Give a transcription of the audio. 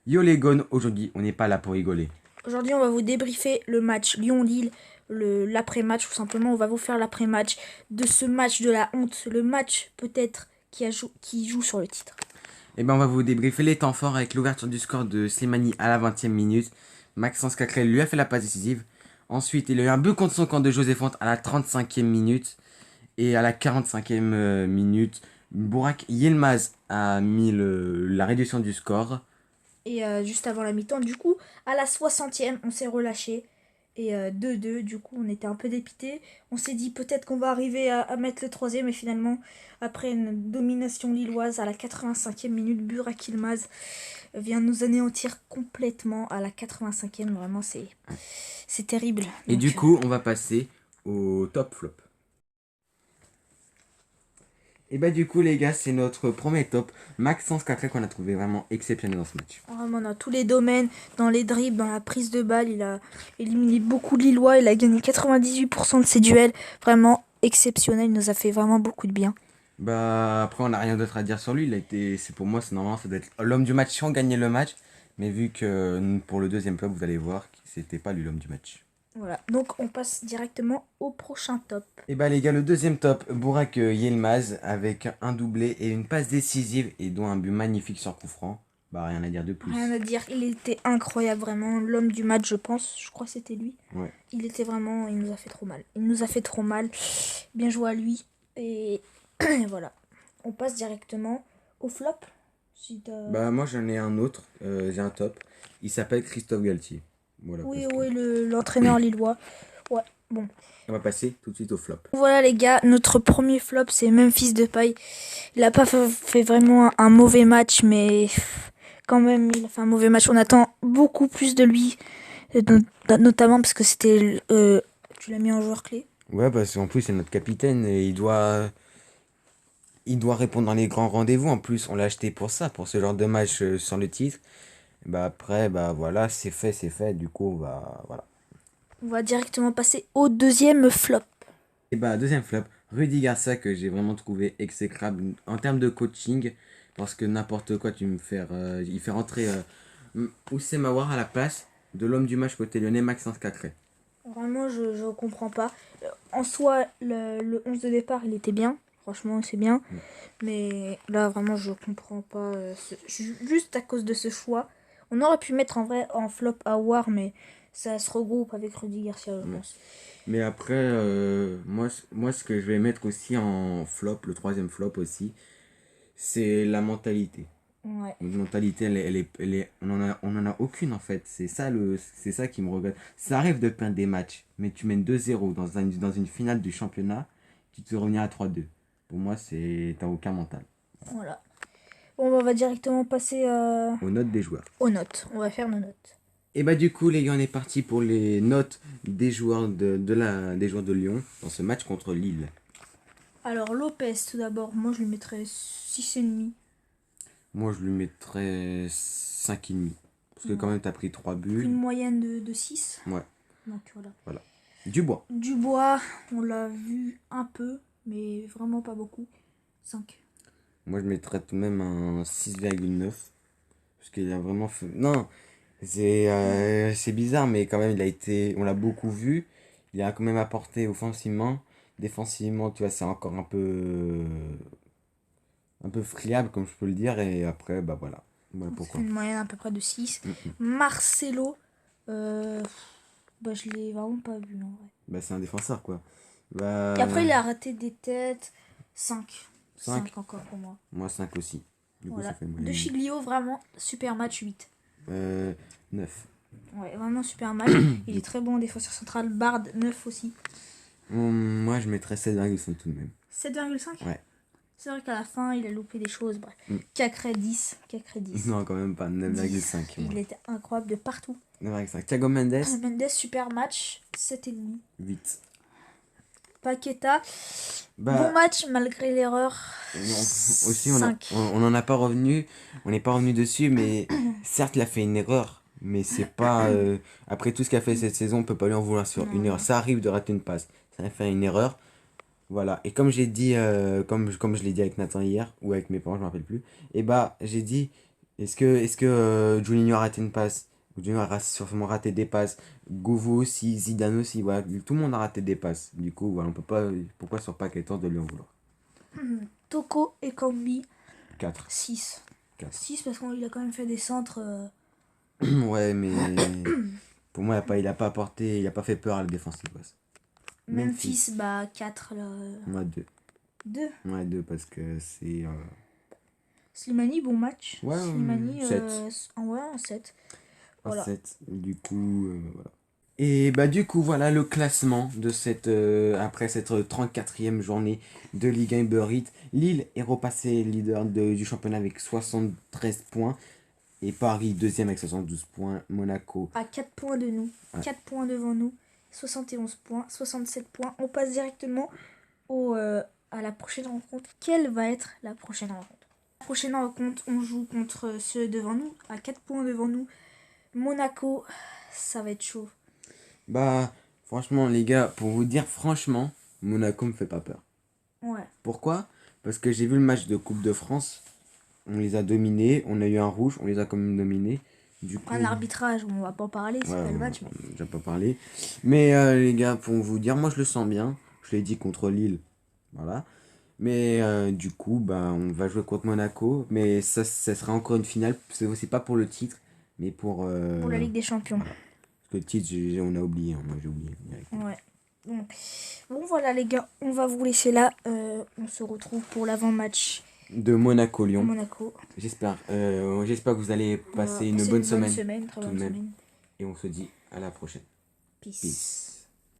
Yo les gones, aujourd'hui on n'est pas là pour rigoler. Aujourd'hui, on va vous débriefer le match Lyon-Lille, l'après-match, tout simplement. On va vous faire l'après-match de ce match de la honte, le match peut-être qui joue sur le titre. Et ben on va vous débriefer les temps forts avec l'ouverture du score de Slimani à la 20e minute. Maxence Cacré lui a fait la passe décisive. Ensuite, il a eu un but contre son camp de José Fonte à la 35e minute. Et à la 45e minute, Burak Yilmaz a mis la réduction du score. Et juste avant la mi-temps, du coup, à la 60e, on s'est relâché. Et 2-2, du coup, on était un peu dépité. On s'est dit peut-être qu'on va arriver à mettre le troisième. Et finalement, après une domination lilloise, à la 85e minute, Burak Yilmaz vient nous anéantir complètement à la 85e. Vraiment, c'est terrible. Et Donc, du coup, on va passer au top flop. Et bah du coup les gars, c'est notre premier top. Maxence Cacré qu'on a trouvé vraiment exceptionnel dans ce match. vraiment, dans tous les domaines, dans les dribbles, dans la prise de balle, il a éliminé beaucoup de Lillois. Il a gagné 98% de ses duels. Vraiment exceptionnel. Il nous a fait vraiment beaucoup de bien. Bah après on n'a rien d'autre à dire sur lui. C'est pour moi c'est normal, ça doit être l'homme du match si on gagnait le match. Mais vu que pour le deuxième top, vous allez voir que c'était pas lui l'homme du match. Voilà. Donc, on passe directement au prochain top. Et bah les gars, le deuxième top, Burak Yilmaz avec un doublé et une passe décisive et dont un but magnifique sur coup franc. Bah rien à dire de plus. Rien à dire. Il était incroyable, vraiment. L'homme du match, je pense. Je crois que c'était lui. Ouais. Il était vraiment. Il nous a fait trop mal. Il nous a fait trop mal. Bien joué à lui. Et voilà. On passe directement au flop. Si Bah moi j'en ai un autre, j'ai un top. Il s'appelle Christophe Galtier. Voilà, Oui, parce que... oui, l'entraîneur lillois. Ouais, bon. On va passer tout de suite au flop. Voilà les gars, notre premier flop, c'est Memphis Depay. Il a pas fait vraiment un mauvais match, mais quand même, il a fait un mauvais match. On attend beaucoup plus de lui, notamment parce que c'était... tu l'as mis en joueur clé. Ouais, parce qu'en plus c'est notre capitaine et il doit répondre dans les grands rendez-vous. En plus, on l'a acheté pour ça, pour ce genre de match sans le titre. Bah après, bah voilà, c'est fait, c'est fait. Du coup, bah voilà. On va directement passer au deuxième flop. Et bah deuxième flop, Rudy Garcia que j'ai vraiment trouvé exécrable en termes de coaching. Parce que n'importe quoi, il fait rentrer Oussem Aouar à la place de l'homme du match côté lyonnais, Maxence Cacré. Vraiment, je comprends pas. En soi, le 11 de départ, il était bien. Franchement, c'est bien. Mm. Mais là, vraiment, je comprends pas. Juste à cause de ce choix. On aurait pu mettre en vrai en flop à War, mais ça se regroupe avec Rudy Garcia, je Mm. pense. Mais après, moi, ce que je vais mettre aussi en flop, le troisième flop aussi, c'est la mentalité. Ouais. Une mentalité, on en a aucune en fait. C'est ça qui me regarde. Ça arrive de perdre des matchs, mais tu mènes 2-0 dans une finale du championnat, tu te reviens à 3-2. Pour moi, t'as aucun mental. Voilà. Bon, on va directement passer Aux notes des joueurs. aux notes. On va faire nos notes. Et bah du coup les gars, on est parti pour les notes des joueurs des joueurs de Lyon dans ce match contre Lille. Alors, Lopez, tout d'abord, moi je lui mettrais 6,5. Moi je lui mettrais 5,5. Parce que quand Ouais. même t'as pris 3 buts. Une moyenne de 6. Ouais, Donc voilà. voilà. Dubois. Dubois, on l'a vu un peu, mais vraiment pas beaucoup. 5. Moi je mettrais tout de même un 6,9. Parce qu'il a vraiment fait... Non, c'est bizarre, mais quand même on l'a beaucoup vu. Il a quand même apporté offensivement. Défensivement, tu vois, c'est encore un peu friable, comme je peux le dire. Et après, bah voilà. Voilà Ça fait pourquoi. une moyenne à peu près de 6. Mm, mm. Marcelo, euh, bah, je l'ai vraiment pas vu en vrai. Bah c'est un défenseur, quoi. Et après, Bah... il a raté des têtes. 5. 5. 5 encore pour moi. Moi 5 aussi. Du coup, ça Voilà. fait De moyenne. Chiglio, vraiment super match 8. 9. Ouais, vraiment super match. Il est très bon en défenseur central. Bard 9 aussi. Moi, je mettrais 7,5 tout de même. 7,5. Ouais. C'est vrai qu'à la fin, il a loupé des choses. Bref. Mm. Cacré 10. Cacré 10. Non, quand même pas. 9,5. 10. Il était incroyable de partout. 9,5. Thiago Mendes, Mendes, super match. 7,5. 8. Paqueta, bon Bah, match malgré l'erreur. aussi, 5. on n'en a pas revenu. On n'est pas revenu dessus, mais certes, il a fait une erreur. Mais c'est pas. Après tout ce qu'il a fait cette saison, on peut pas lui en vouloir sur Non, une erreur. non. Ça arrive de rater une passe. Ça a fait une erreur. Voilà. Et comme j'ai dit, comme je l'ai dit avec Nathan hier, ou avec mes parents, je me rappelle plus, et bah, j'ai dit, Est-ce que Juninho a raté une passe? Juninho a sûrement raté des passes. Gouvou aussi, Zidane aussi. Voilà, tout le monde a raté des passes. Du coup, voilà, on peut pas. Pourquoi sur Paquetá de lui en vouloir? Toko et Kambi, 4. 6. 4. 6 parce qu'il a quand même fait des centres. Ouais, mais pour moi, il a pas apporté, il a pas fait peur à la défensive. Ouais. Memphis, bah 4. Moi, 2. 2. Ouais, 2 parce que c'est. Slimani, bon match. Ouais, Slimani, 7. en 7. Voilà. 7. Du coup, voilà. Et bah du coup voilà le classement de après cette 34e journée de Ligue 1 Uber Eats. Lille est repassé leader du championnat avec 73 points et Paris deuxième avec 72 points. Monaco À 4 points de nous. Ouais. 4 points devant nous. 71 points. 67 points. On passe directement à la prochaine rencontre. Quelle va être la prochaine rencontre? La prochaine rencontre, on joue contre ceux devant nous. À 4 points devant nous. Monaco, ça va être chaud. Bah franchement les gars, pour vous dire franchement, Monaco me fait pas peur. Ouais. Pourquoi? Parce que j'ai vu le match de Coupe de France. On les a dominés, on a eu un rouge, on les a quand même dominés. Du coup, Un arbitrage, on va pas en parler, c'est ouais, pas le match. Mais... j'ai pas parlé. Mais les gars, pour vous dire, moi je le sens bien. Je l'ai dit contre Lille. Voilà. Mais du coup, bah, on va jouer contre Monaco. Mais ça sera encore une finale. C'est aussi pas pour le titre, mais pour Pour la Ligue des Champions. voilà. Parce que le titre, on a oublié. Moi j'ai oublié. Ouais. Bon voilà les gars, on va vous laisser là. On se retrouve pour l'avant-match De Monaco-Lyon. Monaco. J'espère que vous allez passer une Passer bonne semaine. très tout bonne de même. semaine. Et on se dit à la prochaine. Peace. Peace.